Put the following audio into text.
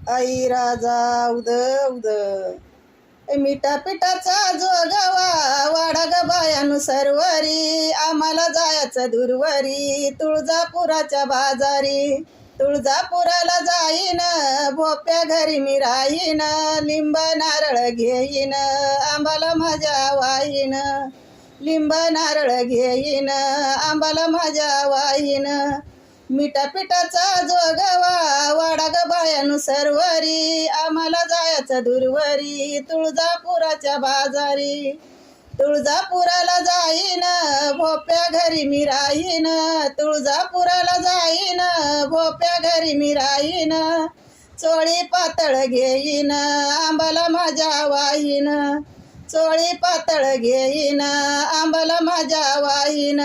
आई राजा उद उद मिठा पिठाचा जोगवा वाडा ग बायानु सरवरी आम्हाला जायचं दूरवरी तुळजापुराच्या बाजारी तुळजापुराला जाईन भोप्या घरी मी राहीन लिंब नारळ घेईन आंबाला माझ्या वाईन लिंब नारळ घेईन आंबाला माझ्या वाईन मिठा पिठाचा जोगवा वाडा ग बायानु सरवरी आम्हाला जायचं दूरवरी तुळजापुराच्या बाजारी तुळजापुराला जाईन भोप्या घरी मी राहीन तुळजापुराला जाईन भोप्या घरी मी राहीन चोळी पातळ घेईन आंबाला माझ्या वाहीन चोळी पातळ घेईन आंबाला माझ्या वाहीन